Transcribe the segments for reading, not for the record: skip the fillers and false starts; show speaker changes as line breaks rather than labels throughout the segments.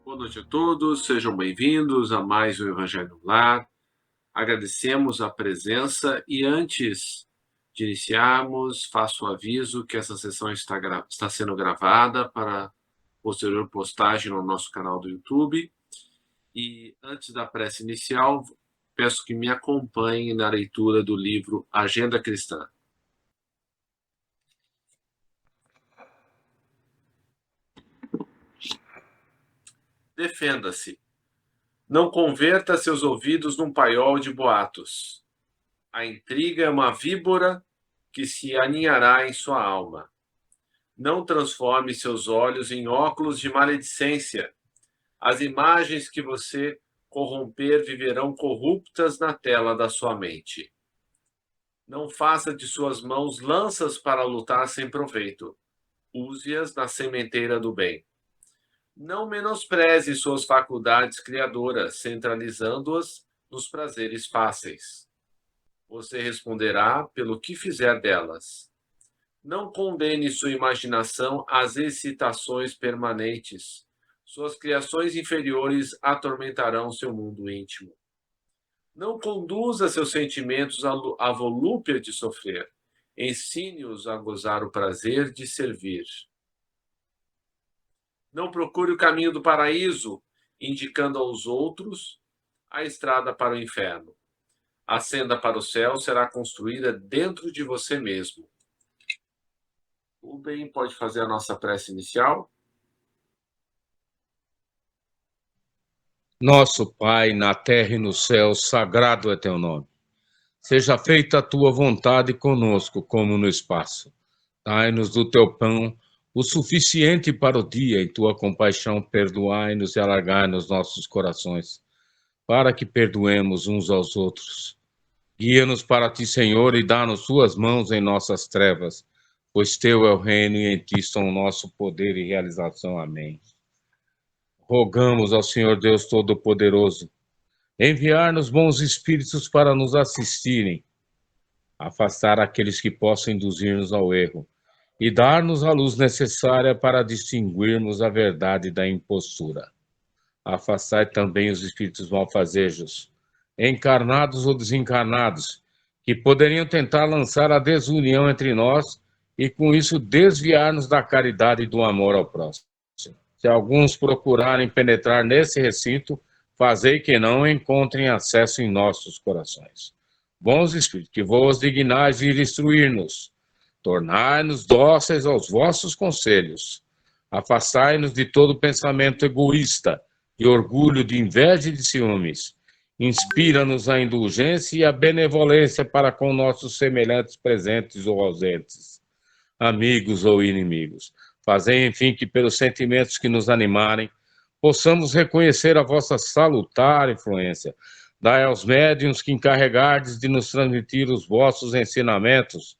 Boa noite a todos, sejam bem-vindos a mais um Evangelho no Lar. Agradecemos a presença e antes de iniciarmos, faço o aviso que essa sessão está sendo gravada para posterior postagem no nosso canal do YouTube. E antes da prece inicial, peço que me acompanhem na leitura do livro Agenda Cristã. Defenda-se. Não converta seus ouvidos num paiol de boatos. A intriga é uma víbora que se aninhará em sua alma. Não transforme seus olhos em óculos de maledicência. As imagens que você corromper viverão corruptas na tela da sua mente. Não faça de suas mãos lanças para lutar sem proveito. Use-as na sementeira do bem. Não menospreze suas faculdades criadoras, centralizando-as nos prazeres fáceis. Você responderá pelo que fizer delas. Não condene sua imaginação às excitações permanentes. Suas criações inferiores atormentarão seu mundo íntimo. Não conduza seus sentimentos à volúpia de sofrer. Ensine-os a gozar o prazer de servir. Não procure o caminho do paraíso, indicando aos outros a estrada para o inferno. A senda para o céu será construída dentro de você mesmo. O bem pode fazer a nossa prece inicial?
Nosso Pai, na terra e no céu, sagrado é teu nome. Seja feita a tua vontade conosco, como no espaço. Dai-nos do teu pão o suficiente para o dia, em tua compaixão perdoai-nos e alargai-nos nossos corações, para que perdoemos uns aos outros. Guia-nos para ti, Senhor, e dá-nos tuas mãos em nossas trevas, pois teu é o reino e em ti estão o nosso poder e realização. Amém. Rogamos ao Senhor Deus Todo-Poderoso enviar-nos bons espíritos para nos assistirem, afastar aqueles que possam induzir-nos ao erro e dar-nos a luz necessária para distinguirmos a verdade da impostura. Afastai também os espíritos malfazejos, encarnados ou desencarnados, que poderiam tentar lançar a desunião entre nós e com isso desviar-nos da caridade e do amor ao próximo. Se alguns procurarem penetrar nesse recinto, fazei que não encontrem acesso em nossos corações. Bons espíritos, que vos dignais vir instruir-nos, tornai-nos dóceis aos vossos conselhos, afastai-nos de todo pensamento egoísta, de orgulho, de inveja e de ciúmes. Inspira-nos a indulgência e a benevolência para com nossos semelhantes presentes ou ausentes, amigos ou inimigos. Fazei, enfim, que pelos sentimentos que nos animarem, possamos reconhecer a vossa salutar influência. Dai aos médiuns que encarregardes de nos transmitir os vossos ensinamentos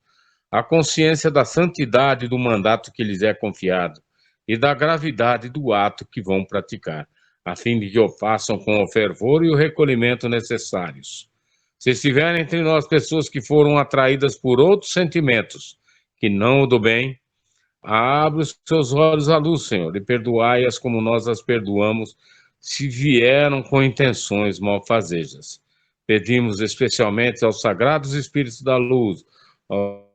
a consciência da santidade do mandato que lhes é confiado e da gravidade do ato que vão praticar, a fim de que o façam com o fervor e o recolhimento necessários. Se estiverem entre nós pessoas que foram atraídas por outros sentimentos, que não o do bem, abre os seus olhos à luz, Senhor, e perdoai-as como nós as perdoamos, se vieram com intenções malfazejas. Pedimos especialmente aos sagrados espíritos da luz, aos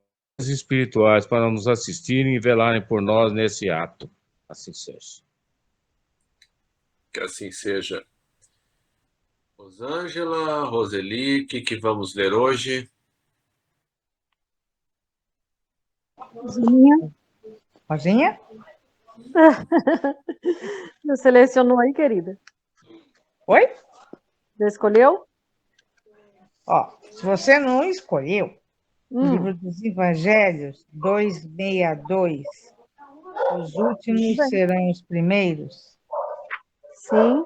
espirituais, para nos assistirem e velarem por nós nesse ato. Assim seja.
Que assim seja. Rosângela, Roseli, o que vamos ler hoje?
Rosinha.
Rosinha?
Não selecionou aí, querida?
Oi?
Já escolheu?
Ó, se você não escolheu, Livro dos Evangelhos 262, os últimos
Bem.
serão os primeiros.
Sim.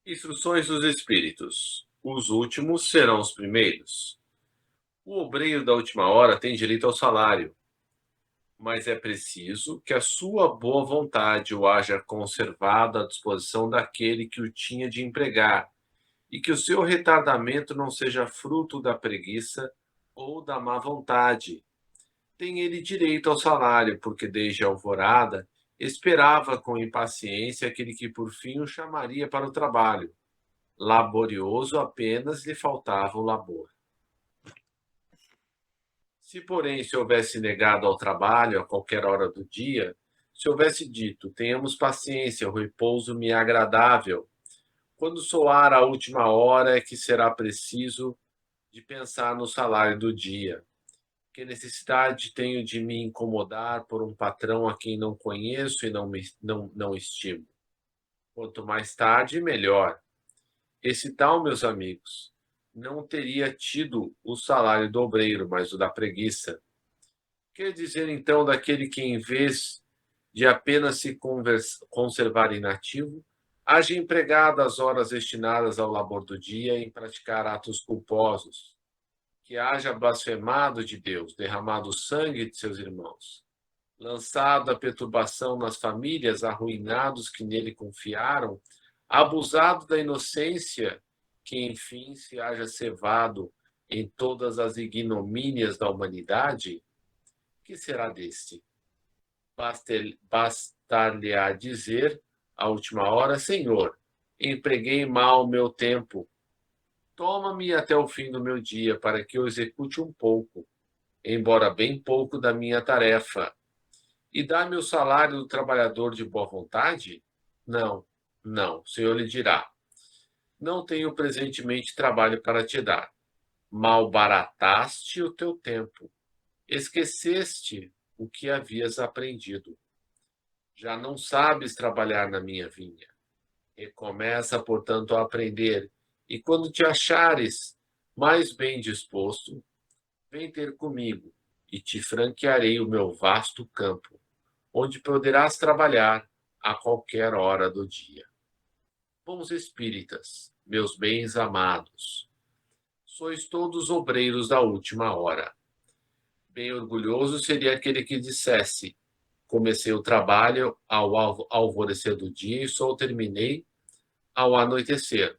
Instruções dos Espíritos. Os últimos serão os primeiros. O obreiro da última hora tem direito ao salário, mas é preciso que a sua boa vontade o haja conservado à disposição daquele que o tinha de empregar, e que o seu retardamento não seja fruto da preguiça ou da má vontade. Tem ele direito ao salário, porque desde a alvorada esperava com impaciência aquele que por fim o chamaria para o trabalho. Laborioso apenas lhe faltava o labor. Se, porém, se houvesse negado ao trabalho a qualquer hora do dia, se houvesse dito, tenhamos paciência, o repouso me é agradável, quando soar a última hora é que será preciso de pensar no salário do dia. Que necessidade tenho de me incomodar por um patrão a quem não conheço e não estimo? Quanto mais tarde, melhor. Esse tal, meus amigos, não teria tido o salário do obreiro, mas o da preguiça. Quer dizer, então, daquele que, em vez de apenas se conservar inativo, haja empregado as horas destinadas ao labor do dia em praticar atos culposos, que haja blasfemado de Deus, derramado o sangue de seus irmãos, lançado a perturbação nas famílias, arruinados que nele confiaram, abusado da inocência, que enfim se haja cevado em todas as ignomínias da humanidade? Que será deste? Bastar-lhe-á dizer, à última hora, Senhor, empreguei mal o meu tempo. Toma-me até o fim do meu dia, para que eu execute um pouco, embora bem pouco, da minha tarefa. E dá-me o salário do trabalhador de boa vontade? Não, não, o Senhor lhe dirá. Não tenho presentemente trabalho para te dar. Malbarataste o teu tempo. Esqueceste o que havias aprendido. Já não sabes trabalhar na minha vinha. Recomeça, portanto, a aprender, e quando te achares mais bem disposto, vem ter comigo, e te franquearei o meu vasto campo, onde poderás trabalhar a qualquer hora do dia. Bons espíritas, meus bens amados, sois todos obreiros da última hora. Bem orgulhoso seria aquele que dissesse: comecei o trabalho ao alvorecer do dia e só o terminei ao anoitecer.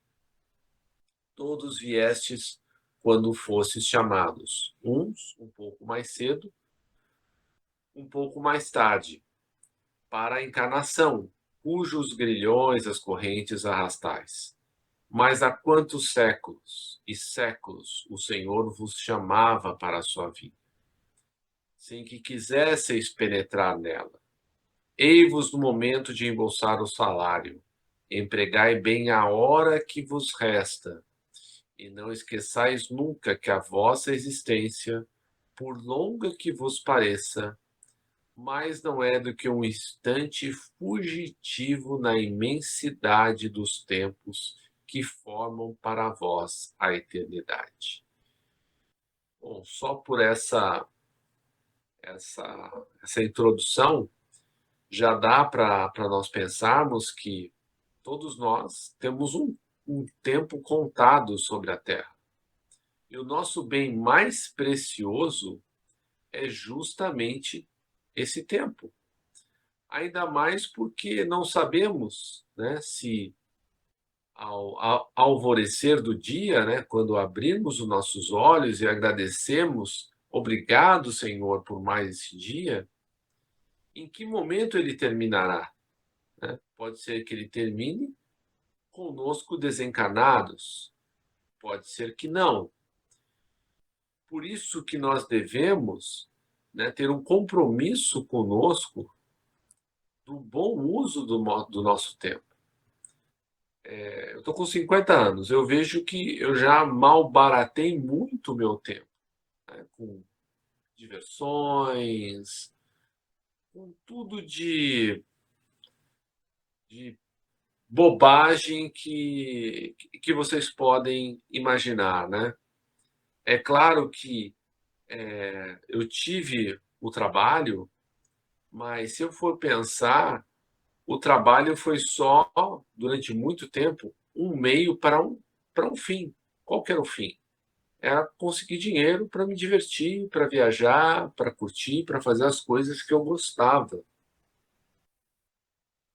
Todos viestes quando fostes chamados, uns um pouco mais cedo, um pouco mais tarde, para a encarnação, cujos grilhões as correntes arrastais. Mas há quantos séculos e séculos o Senhor vos chamava para a sua vida, sem que quisesseis penetrar nela. Ei-vos no momento de embolsar o salário, empregai bem a hora que vos resta, e não esqueçais nunca que a vossa existência, por longa que vos pareça, mais não é do que um instante fugitivo na imensidade dos tempos que formam para vós a eternidade. Bom, só por essa introdução já dá para nós pensarmos que todos nós temos um tempo contado sobre a Terra. E o nosso bem mais precioso é justamente esse tempo. Ainda mais porque não sabemos, né, se ao alvorecer do dia, né, quando abrirmos os nossos olhos e agradecemos, obrigado, Senhor, por mais esse dia, em que momento ele terminará? Né? Pode ser que ele termine conosco desencarnados, pode ser que não. Por isso que nós devemos, né, ter um compromisso conosco do bom uso do nosso tempo. Eu estou com 50 anos, eu vejo que eu já malbaratei muito o meu tempo, né, com diversões, com tudo de bobagem que vocês podem imaginar, né? É claro que eu tive o trabalho, mas se eu for pensar, o trabalho foi só, durante muito tempo, um meio para um fim. Qual que era o fim? Era conseguir dinheiro para me divertir, para viajar, para curtir, para fazer as coisas que eu gostava.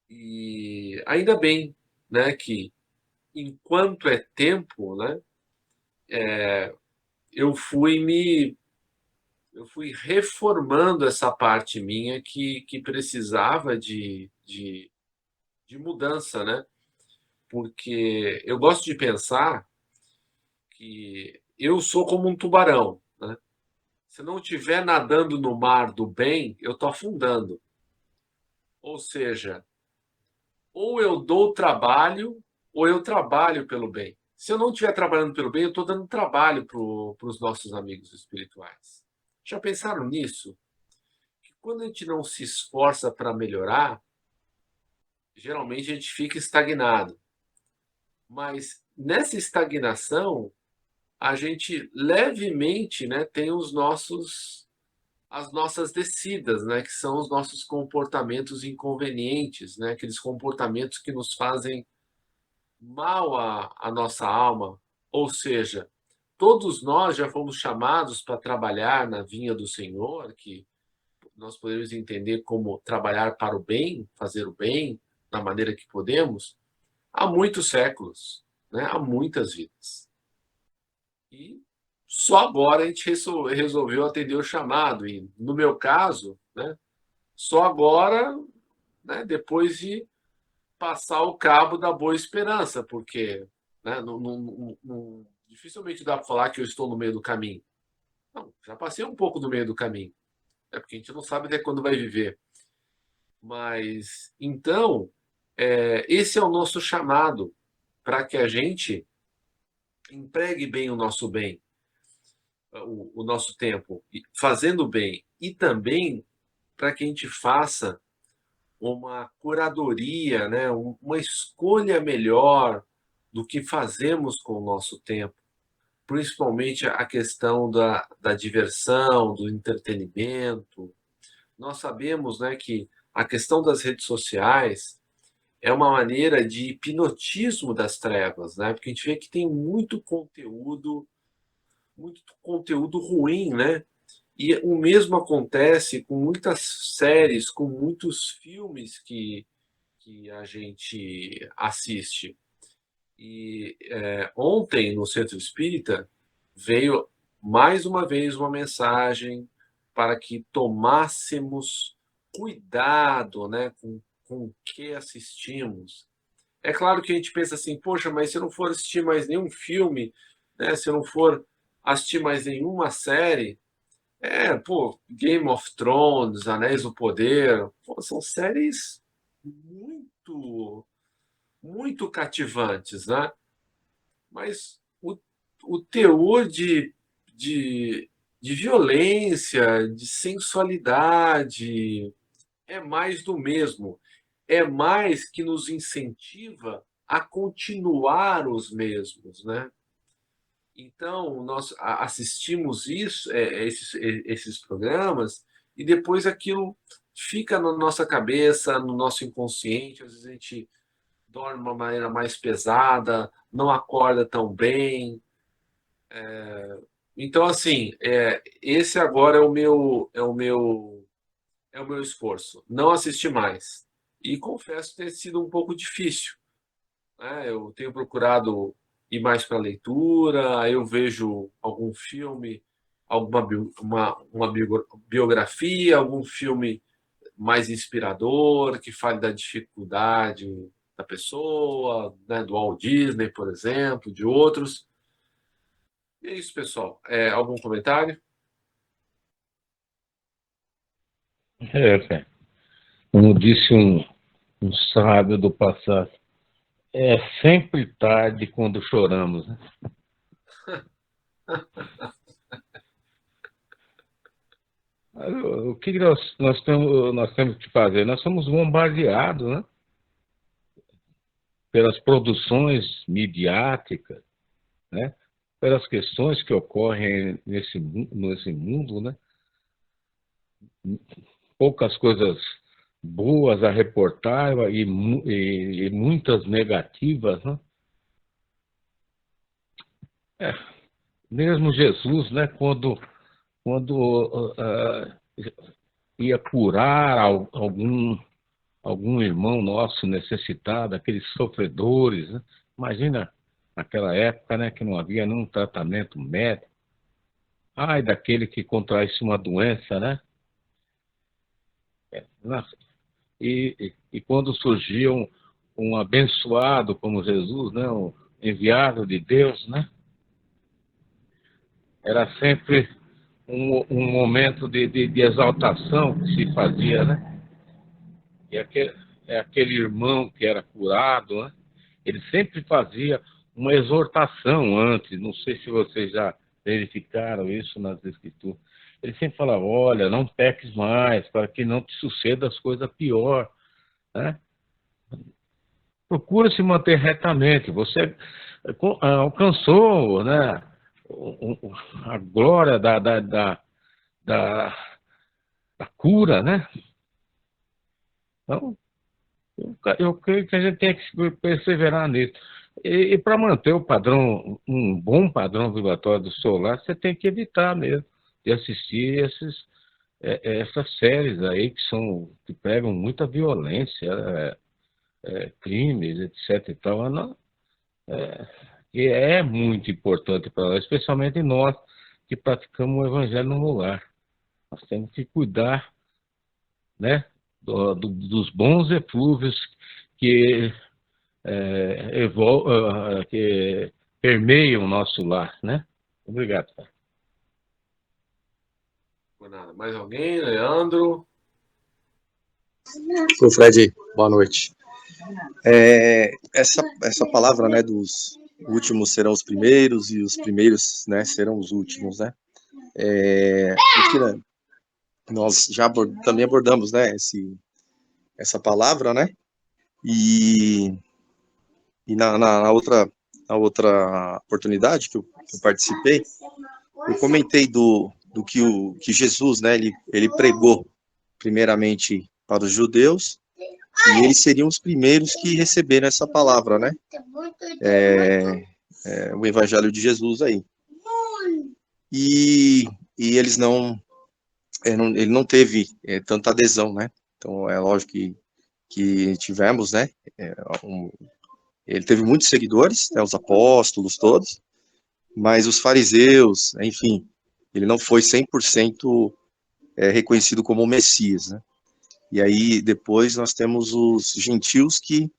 E ainda bem, né, que enquanto é tempo, né, eu fui reformando essa parte minha que precisava de mudança, né? Porque eu gosto de pensar que eu sou como um tubarão, né? Se não estiver nadando no mar do bem, eu estou afundando. Ou seja, ou eu dou trabalho, ou eu trabalho pelo bem. Se eu não estiver trabalhando pelo bem, eu estou dando trabalho para os nossos amigos espirituais. Já pensaram nisso? Que quando a gente não se esforça para melhorar, geralmente a gente fica estagnado. Mas nessa estagnação, a gente levemente, né, tem as nossas descidas, né, que são os nossos comportamentos inconvenientes, né, aqueles comportamentos que nos fazem mal à nossa alma. Ou seja, todos nós já fomos chamados para trabalhar na vinha do Senhor, que nós podemos entender como trabalhar para o bem, fazer o bem da maneira que podemos, há muitos séculos, né, há muitas vidas. E só agora a gente resolveu atender o chamado. E no meu caso, né, só agora, né, depois de passar o cabo da Boa Esperança, porque, né, dificilmente dá para falar que eu estou no meio do caminho. Não, já passei um pouco do meio do caminho, né, porque a gente não sabe até quando vai viver. Mas então, esse é o nosso chamado para que a gente empregue bem o nosso bem, o nosso tempo, fazendo bem, e também para que a gente faça uma curadoria, né, uma escolha melhor do que fazemos com o nosso tempo, principalmente a questão da diversão, do entretenimento. Nós sabemos, né, que a questão das redes sociais é uma maneira de hipnotismo das trevas, né? Porque a gente vê que tem muito conteúdo ruim, né? E o mesmo acontece com muitas séries, com muitos filmes que a gente assiste. E ontem, no Centro Espírita, veio mais uma vez uma mensagem para que tomássemos cuidado, né, com o que assistimos. É claro que a gente pensa assim, poxa, mas se eu não for assistir mais nenhum filme, né, se eu não for assistir mais nenhuma série, pô, Game of Thrones, Anéis do Poder, pô, são séries muito, muito cativantes, né? Mas o teor de, de violência, de sensualidade, é mais do mesmo. É mais que nos incentiva a continuar os mesmos, né? Então, nós assistimos esses programas, e depois aquilo fica na nossa cabeça, no nosso inconsciente. Às vezes a gente dorme de uma maneira mais pesada, não acorda tão bem. Então, assim, esse agora é o meu esforço, não assistir mais. E confesso ter sido um pouco difícil, né? Eu tenho procurado ir mais para a leitura, aí eu vejo algum filme, alguma biografia, algum filme mais inspirador, que fale da dificuldade da pessoa, né, do Walt Disney, por exemplo, de outros. E é isso, pessoal. Algum comentário?
Cara. Como disse um sábio do passado, é sempre tarde quando choramos, né? O que nós temos que fazer? Nós somos bombardeados, né, pelas produções midiáticas, né, pelas questões que ocorrem nesse mundo, né? Poucas coisas boas a reportar e muitas negativas, né? É, mesmo Jesus, né, quando ia curar algum irmão nosso necessitado, aqueles sofredores, né? Imagina naquela época, né, que não havia nenhum tratamento médico. Ai, daquele que contraísse uma doença, né? Nossa, e quando surgia um abençoado como Jesus, né, um enviado de Deus, né? Era sempre um momento de exaltação que se fazia, né? E aquele irmão que era curado, né? Ele sempre fazia uma exortação antes, não sei se vocês já verificaram isso nas escrituras. Ele sempre falava, olha, não peques mais, para que não te suceda as coisas pior, né? Procura se manter retamente, você alcançou, né, a glória da, da cura, né? Então, eu creio que a gente tem que perseverar nisso. E para manter o padrão, um bom padrão vibratório do solar, você tem que evitar mesmo de assistir essas séries aí que pregam muita violência, crimes, etc. E tal. Não, e é muito importante para nós, especialmente nós que praticamos o evangelho no lar. Nós temos que cuidar, né, dos bons eflúvios que, que permeiam o nosso lar, né? Obrigado, pai.
Por nada. Mais alguém? Leandro?
Oi, Fred, boa noite. Essa palavra, né, dos últimos serão os primeiros e os primeiros, né, serão os últimos, né? Nós já também abordamos, né, essa palavra, né? E na outra oportunidade que eu participei, eu comentei do que Jesus, né, ele pregou primeiramente para os judeus, e eles seriam os primeiros que receberam essa palavra, né? O Evangelho de Jesus aí. E eles ele não teve tanta adesão, né? Então é lógico que tivemos, né? Ele teve muitos seguidores, né, os apóstolos todos, mas os fariseus, enfim, ele não foi 100% reconhecido como o Messias, né? E aí depois nós temos os gentios que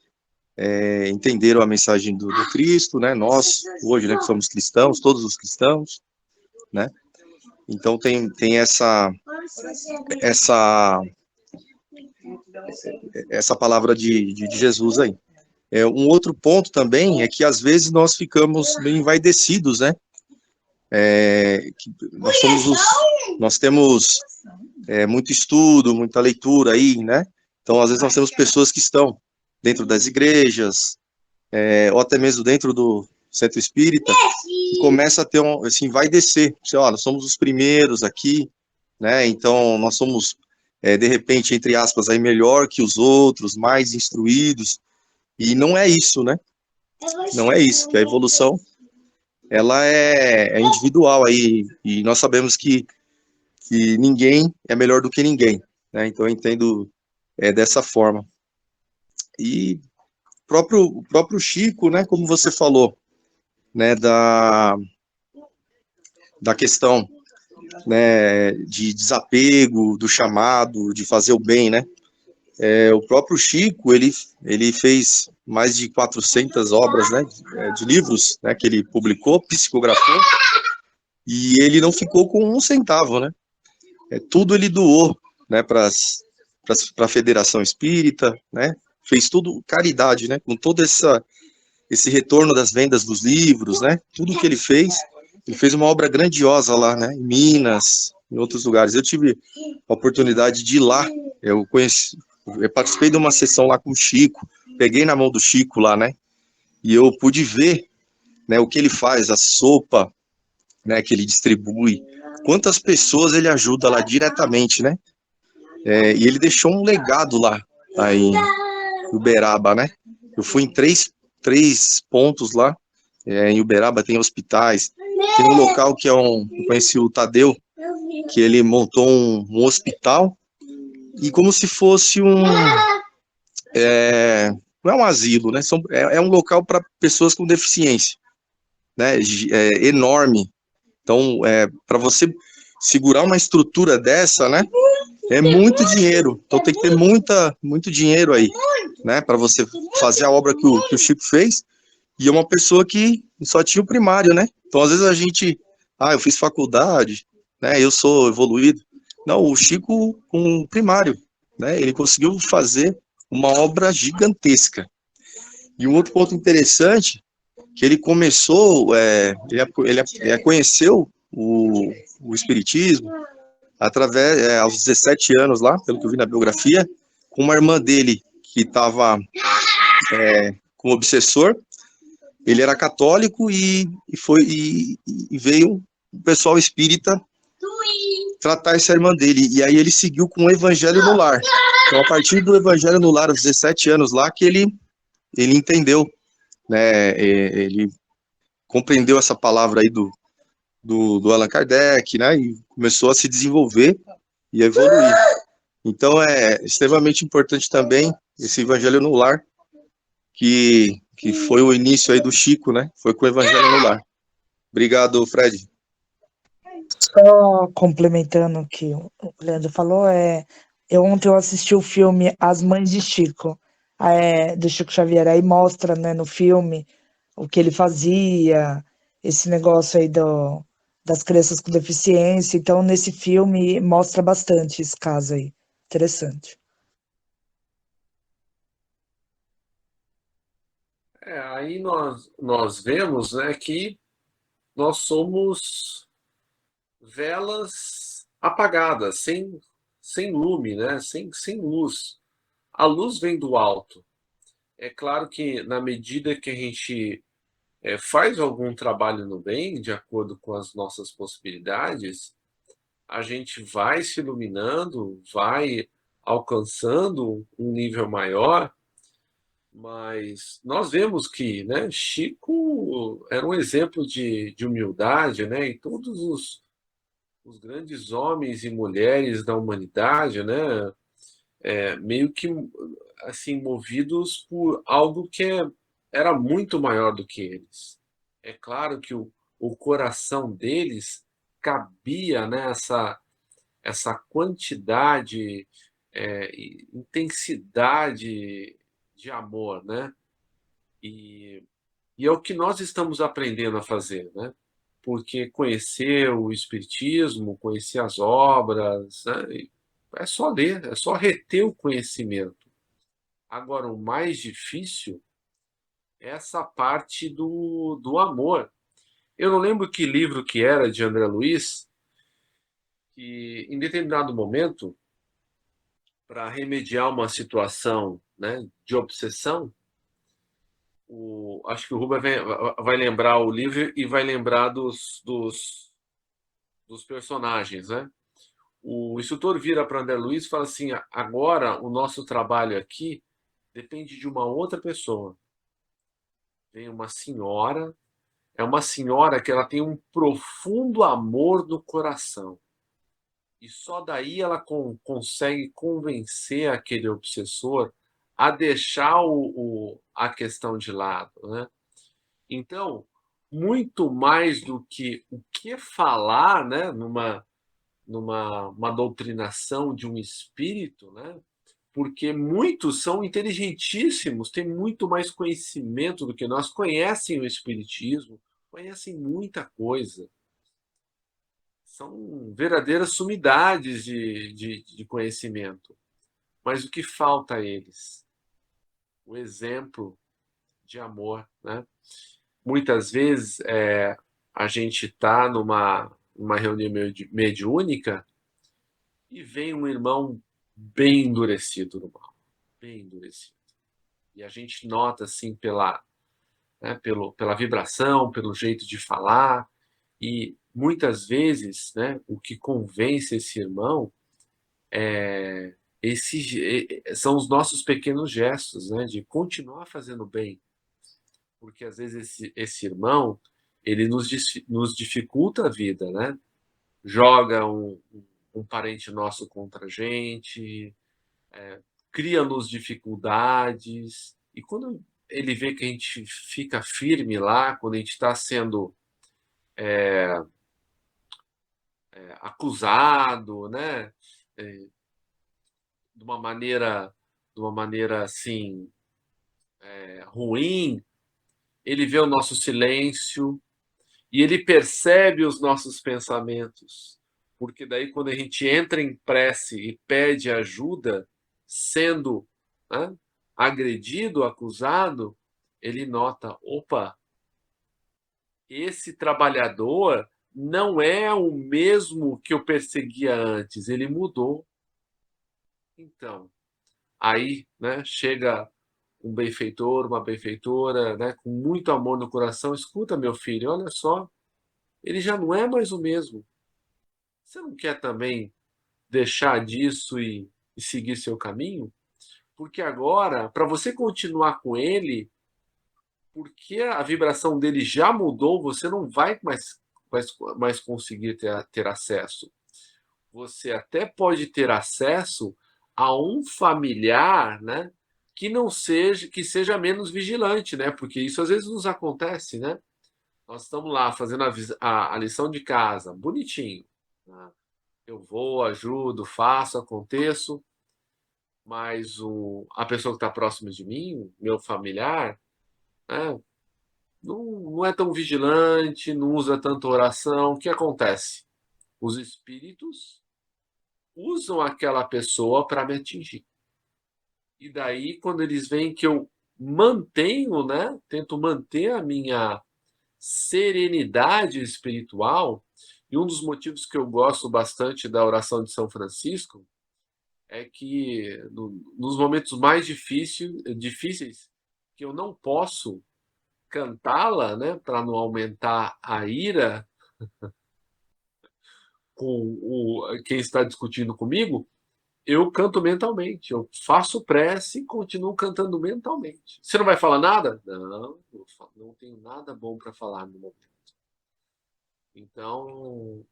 entenderam a mensagem do Cristo, né? Nós hoje, né, que somos cristãos, todos os cristãos, né? Então tem essa palavra de Jesus aí. Um outro ponto também é que às vezes nós ficamos meio envaidecidos, né? Que nós temos muito estudo, muita leitura aí, né? Então, às vezes, nós temos pessoas que estão dentro das igrejas, ou até mesmo dentro do centro espírita, e começa a ter assim, vai descer. Nós somos os primeiros aqui, né? Então, nós somos, de repente, entre aspas, aí melhor que os outros, mais instruídos, e não é isso, né? Não é isso, que a evolução, ela é individual aí, e nós sabemos que ninguém é melhor do que ninguém, né? Então eu entendo dessa forma. E o próprio Chico, né, como você falou, né, da questão, né, de desapego, do chamado, de fazer o bem, né? O próprio Chico, ele fez mais de 400 obras, né, de livros, né, que ele publicou, psicografou, e ele não ficou com um centavo, né? Tudo ele doou, né, para a Federação Espírita, né? Fez tudo caridade, né? Com todo esse retorno das vendas dos livros, né? Tudo que ele fez uma obra grandiosa lá, né? Em Minas, em outros lugares. Eu tive a oportunidade de ir lá. Eu participei de uma sessão lá com o Chico. Peguei na mão do Chico lá, né? E eu pude ver, né? O que ele faz, a sopa, né? Que ele distribui. Quantas pessoas ele ajuda lá diretamente, né? E ele deixou um legado lá em Uberaba, né? Eu fui em três pontos lá. Em Uberaba tem hospitais, tem um local que eu conheci o Tadeu, que ele montou um hospital, e como se fosse não é um asilo, né? É um local para pessoas com deficiência, né? É enorme. Então, para você segurar uma estrutura dessa, né? É muito dinheiro. Então tem que ter muito dinheiro aí, né? Para você fazer a obra que o Chico fez. E é uma pessoa que só tinha o primário, né? Então, às vezes a gente, eu fiz faculdade, né? Eu sou evoluído. Não, o Chico com o primário, né? Ele conseguiu fazer uma obra gigantesca. E um outro ponto interessante, que ele começou, ele conheceu o Espiritismo através, aos 17 anos lá, pelo que eu vi na biografia, com uma irmã dele que estava com obsessor. Ele era católico e veio o pessoal espírita tratar essa irmã dele. E aí ele seguiu com o Evangelho no Lar. Então, a partir do Evangelho no Lar, aos 17 anos lá, que ele entendeu, né? Ele compreendeu essa palavra aí do Allan Kardec, né? E começou a se desenvolver e a evoluir. Então, é extremamente importante também esse Evangelho no Lar, que foi o início aí do Chico, né? Foi com o Evangelho no Lar. Obrigado, Fred.
Só complementando o que o Leandro falou, ontem eu assisti o filme As Mães de Chico, do Chico Xavier, aí mostra, né, no filme o que ele fazia, esse negócio aí das crianças com deficiência, então nesse filme mostra bastante esse caso aí, interessante.
Aí nós vemos, né, que nós somos velas apagadas, sem lume, né, sem luz. A luz vem do alto. É claro que na medida que a gente faz algum trabalho no bem, de acordo com as nossas possibilidades, a gente vai se iluminando, vai alcançando um nível maior, mas nós vemos que, né, Chico era um exemplo de humildade, né, e todos os grandes homens e mulheres da humanidade, né, meio que assim movidos por algo que era muito maior do que eles. É claro que o coração deles cabia, né, essa quantidade, intensidade de amor, né? E é o que nós estamos aprendendo a fazer, né? Porque conhecer o Espiritismo, conhecer as obras, né? É só ler, é só reter o conhecimento. Agora, o mais difícil é essa parte do amor. Eu não lembro que livro que era de André Luiz, que em determinado momento, para remediar uma situação, né, de obsessão, acho que o Rubens vai lembrar o livro e vai lembrar dos personagens, né? O instrutor vira para André Luiz e fala assim: agora o nosso trabalho aqui depende de uma outra pessoa. Vem uma senhora, é uma senhora que ela tem um profundo amor no coração. E só daí ela consegue convencer aquele obsessor a deixar a questão de lado, né? Então, muito mais do que o que falar, né, numa doutrinação de um espírito, né? Porque muitos são inteligentíssimos, têm muito mais conhecimento do que nós, conhecem o espiritismo, conhecem muita coisa. São verdadeiras sumidades de conhecimento. Mas o que falta a eles? O exemplo de amor, né? Muitas vezes a gente está numa reunião mediúnica e vem um irmão bem endurecido no mal, bem endurecido. E a gente nota assim pela vibração, pelo jeito de falar, e muitas vezes, né, o que convence esse irmão são os nossos pequenos gestos, né, de continuar fazendo bem, porque às vezes esse irmão ele nos dificulta a vida, né? Joga um parente nosso contra a gente, cria-nos dificuldades, e quando ele vê que a gente fica firme lá, quando a gente está sendo acusado, né? De uma maneira assim ruim, ele vê o nosso silêncio e ele percebe os nossos pensamentos, porque daí quando a gente entra em prece e pede ajuda, sendo, né, agredido, acusado, ele nota, opa, esse trabalhador não é o mesmo que eu perseguia antes, ele mudou. Então, aí, né, chega um benfeitor, uma benfeitora, né, com muito amor no coração, escuta, meu filho, olha só, ele já não é mais o mesmo. Você não quer também deixar disso e seguir seu caminho? Porque agora, para você continuar com ele, porque a vibração dele já mudou, você não vai mais conseguir ter acesso. Você até pode ter acesso a um familiar, né, que seja menos vigilante, né? Porque isso às vezes nos acontece, né? Nós estamos lá fazendo a lição de casa, bonitinho, né? Eu vou, ajudo, faço, aconteço, mas a pessoa que está próxima de mim, meu familiar, né, não é tão vigilante, não usa tanta oração. O que acontece? Os espíritos usam aquela pessoa para me atingir. E daí, quando eles veem que eu mantenho, né, tento manter a minha serenidade espiritual, e um dos motivos que eu gosto bastante da oração de São Francisco é que nos momentos mais difíceis, que eu não posso cantá-la, né, para não aumentar a ira com quem está discutindo comigo, eu canto mentalmente, eu faço prece e continuo cantando mentalmente. Você não vai falar nada? Não tenho nada bom para falar no momento. Então,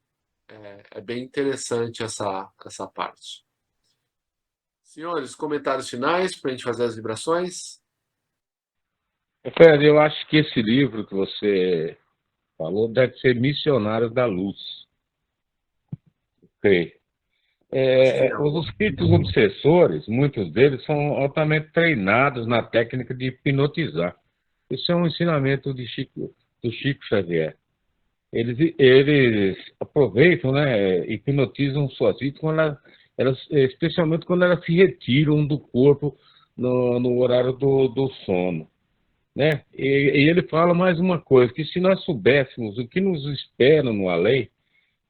é bem interessante essa parte. Senhores, comentários finais para a gente fazer as vibrações?
Fred, eu acho que esse livro que você falou deve ser Missionários da Luz. Creio. Os espíritos obsessores, muitos deles são altamente treinados na técnica de hipnotizar. Isso é um ensinamento do Chico Xavier. Eles aproveitam, né, hipnotizam suas vítimas, especialmente quando elas se retiram do corpo no horário do sono. Né? E ele fala mais uma coisa, que se nós soubéssemos o que nos espera no além,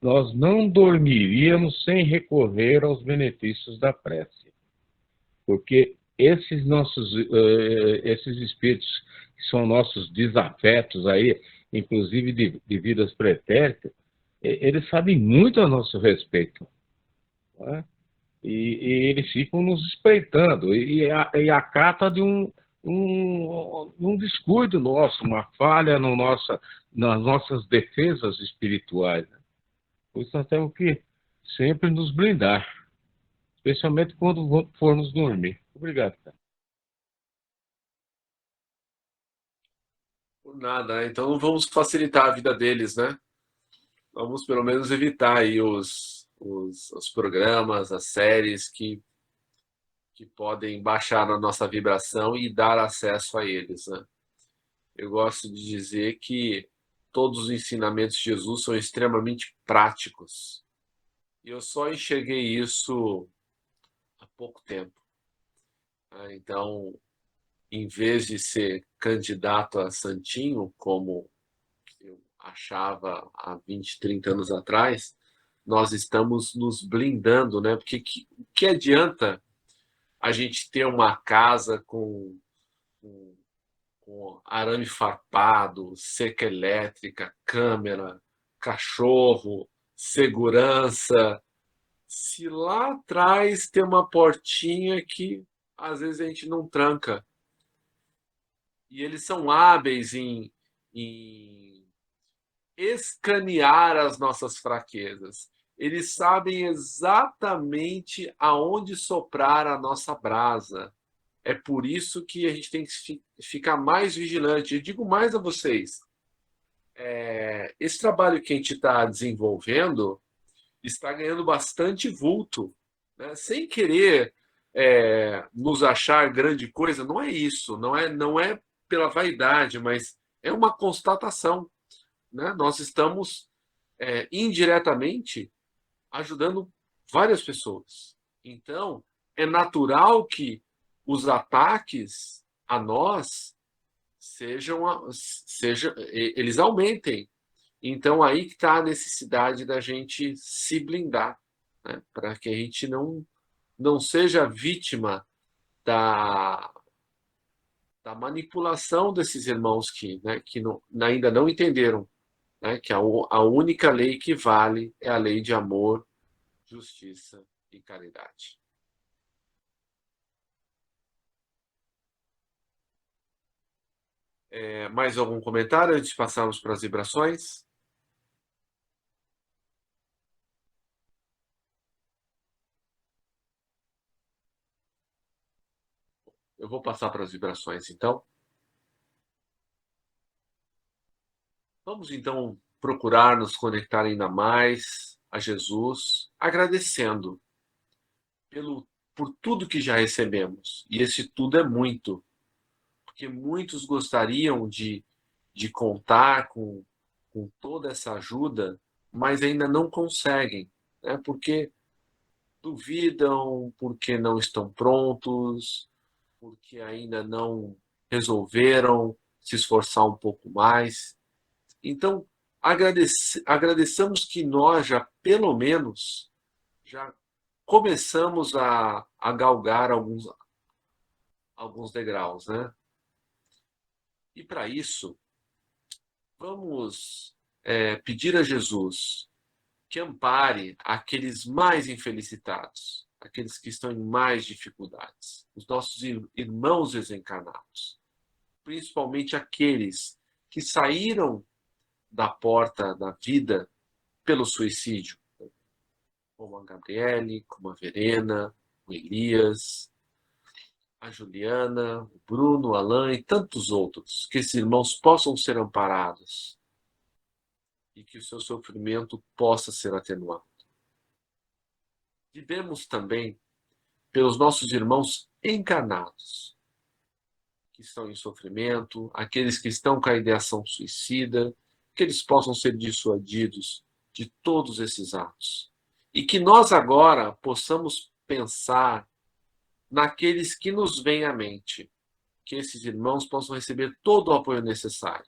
nós não dormiríamos sem recorrer aos benefícios da prece. Porque esses espíritos que são nossos desafetos aí, inclusive de vidas pretéritas, eles sabem muito a nosso respeito. Né? E eles ficam nos espreitando. E acata de um descuido nosso, uma falha nas nossas defesas espirituais. Né? Por isso nós temos que sempre nos blindar, especialmente quando formos dormir. Obrigado, cara.
Por nada, né? Então vamos facilitar a vida deles, né? Vamos pelo menos evitar aí os programas, as séries que podem baixar a nossa vibração e dar acesso a eles, né? Eu gosto de dizer que todos os ensinamentos de Jesus são extremamente práticos. E eu só enxerguei isso há pouco tempo. Então, em vez de ser candidato a santinho, como eu achava há 20, 30 anos atrás, nós estamos nos blindando, né? Porque que adianta a gente ter uma casa com arame farpado, cerca elétrica, câmera, cachorro, segurança, se lá atrás tem uma portinha que às vezes a gente não tranca? E eles são hábeis em escanear as nossas fraquezas. Eles sabem exatamente aonde soprar a nossa brasa. É por isso que a gente tem que ficar mais vigilante. Eu digo mais a vocês. Esse trabalho que a gente está desenvolvendo está ganhando bastante vulto, né? Sem querer nos achar grande coisa, não é isso, não é pela vaidade, mas é uma constatação, né? Nós estamos indiretamente ajudando várias pessoas. Então, é natural que os ataques a nós eles aumentem. Então, aí que está a necessidade da gente se blindar, né? Para que a gente não seja vítima da, da manipulação desses irmãos que ainda não entenderam, né? Que a única lei que vale é a lei de amor, justiça e caridade. Mais algum comentário antes de passarmos para as vibrações? Eu vou passar para as vibrações, então. Vamos, então, procurar nos conectar ainda mais a Jesus, agradecendo por tudo que já recebemos. E esse tudo é muito, porque muitos gostariam de contar com toda essa ajuda, mas ainda não conseguem, né? Porque duvidam, porque não estão prontos, porque ainda não resolveram se esforçar um pouco mais. Então, agradeçamos que nós já, pelo menos, já começamos a galgar alguns degraus, né? E para isso, vamos pedir a Jesus que ampare aqueles mais infelicitados, aqueles que estão em mais dificuldades, os nossos irmãos desencarnados, principalmente aqueles que saíram da porta da vida pelo suicídio, como a Gabriele, como a Verena, o Elias, a Juliana, o Bruno, o Alain e tantos outros, que esses irmãos possam ser amparados e que o seu sofrimento possa ser atenuado. Vivemos também pelos nossos irmãos encarnados, que estão em sofrimento, aqueles que estão com a ideação suicida, que eles possam ser dissuadidos de todos esses atos. E que nós agora possamos pensar naqueles que nos vêm à mente, que esses irmãos possam receber todo o apoio necessário.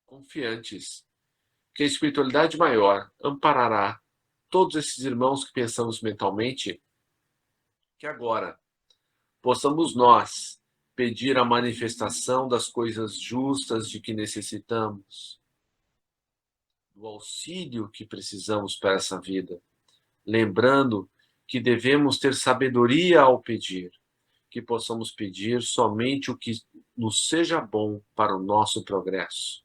Confiantes que a espiritualidade maior amparará todos esses irmãos que pensamos mentalmente, que agora possamos nós pedir a manifestação das coisas justas de que necessitamos, do auxílio que precisamos para essa vida, lembrando que devemos ter sabedoria ao pedir, que possamos pedir somente o que nos seja bom para o nosso progresso.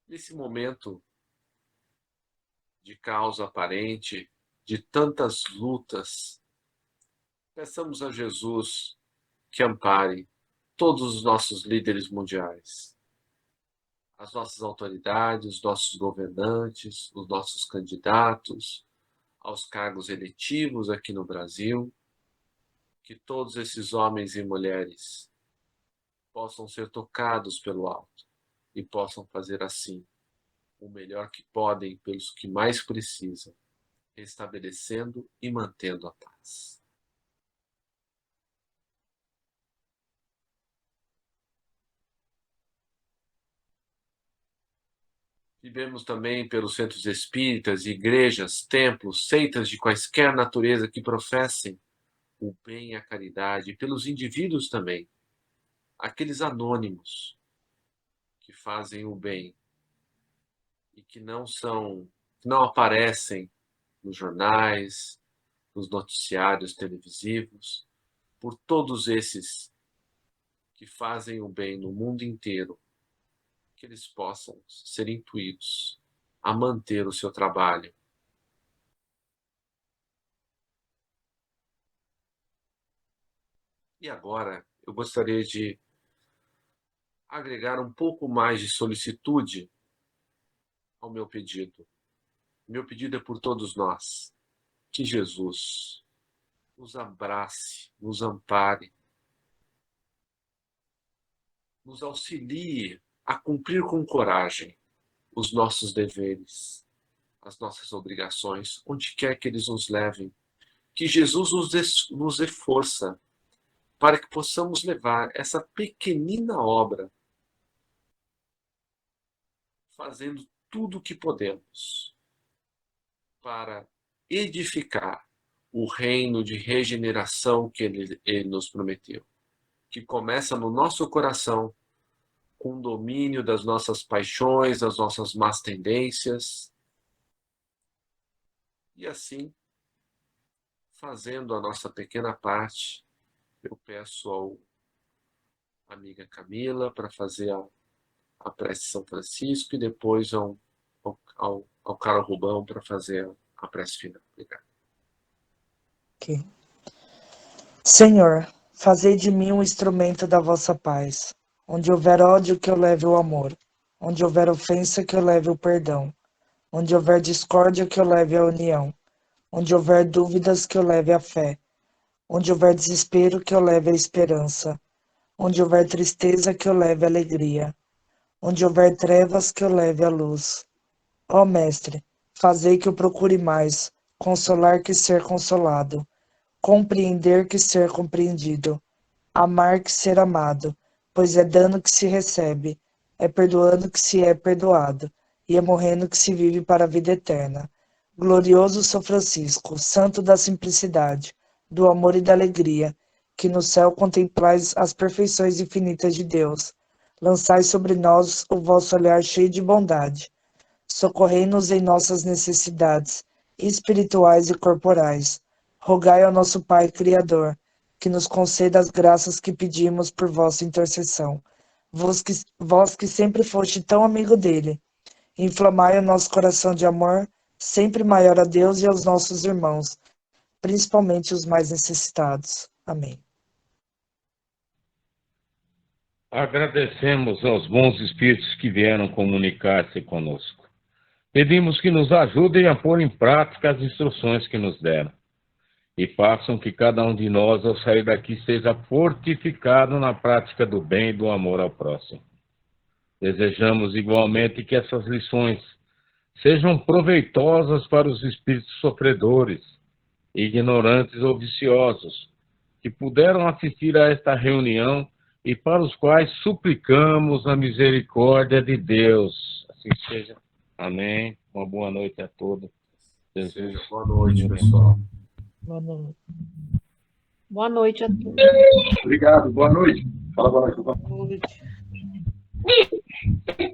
Nesse momento de caos aparente, de tantas lutas, peçamos a Jesus que ampare todos os nossos líderes mundiais, as nossas autoridades, os nossos governantes, os nossos candidatos aos cargos eletivos aqui no Brasil, que todos esses homens e mulheres possam ser tocados pelo alto e possam fazer assim o melhor que podem pelos que mais precisam, restabelecendo e mantendo a paz. Vivemos também pelos centros espíritas, igrejas, templos, seitas de quaisquer natureza que professem o bem e a caridade, e pelos indivíduos também, aqueles anônimos que fazem o bem e que não aparecem nos jornais, nos noticiários televisivos, por todos esses que fazem o bem no mundo inteiro, que eles possam ser intuídos a manter o seu trabalho. E agora eu gostaria de agregar um pouco mais de solicitude ao meu pedido. Meu pedido é por todos nós, que Jesus nos abrace, nos ampare, nos auxilie a cumprir com coragem os nossos deveres, as nossas obrigações, onde quer que eles nos levem. Que Jesus nos dê força para que possamos levar essa pequenina obra, fazendo tudo o que podemos para edificar o reino de regeneração que ele nos prometeu, que começa no nosso coração, com o domínio das nossas paixões, das nossas más tendências, e assim, fazendo a nossa pequena parte, eu peço à amiga Camila para fazer a prece de São Francisco e depois ao Caro Rubão para fazer a prece final. Obrigado.
Ok. Senhor, fazei de mim um instrumento da vossa paz. Onde houver ódio, que eu leve o amor. Onde houver ofensa, que eu leve o perdão. Onde houver discórdia, que eu leve a união. Onde houver dúvidas, que eu leve a fé. Onde houver desespero, que eu leve a esperança. Onde houver tristeza, que eu leve a alegria. Onde houver trevas, que eu leve a luz. Ó Mestre, fazei que eu procure mais consolar que ser consolado, compreender que ser compreendido, amar que ser amado, pois é dando que se recebe, é perdoando que se é perdoado, e é morrendo que se vive para a vida eterna. Glorioso São Francisco, santo da simplicidade, do amor e da alegria, que no céu contemplais as perfeições infinitas de Deus, lançai sobre nós o vosso olhar cheio de bondade. Socorrei-nos em nossas necessidades espirituais e corporais. Rogai ao nosso Pai Criador, que nos conceda as graças que pedimos por vossa intercessão. Vós que sempre foste tão amigo dele, inflamai o nosso coração de amor, sempre maior a Deus e aos nossos irmãos, principalmente os mais necessitados. Amém.
Agradecemos aos bons espíritos que vieram comunicar-se conosco. Pedimos que nos ajudem a pôr em prática as instruções que nos deram e façam que cada um de nós, ao sair daqui, seja fortificado na prática do bem e do amor ao próximo. Desejamos igualmente que essas lições sejam proveitosas para os espíritos sofredores, ignorantes ou viciosos, que puderam assistir a esta reunião e para os quais suplicamos a misericórdia de Deus. Assim seja. Amém. Uma boa noite a todos.
Seja, boa noite, pessoal.
Boa noite.
Boa noite a todos.
Obrigado, boa noite. Fala boa noite.
Boa noite.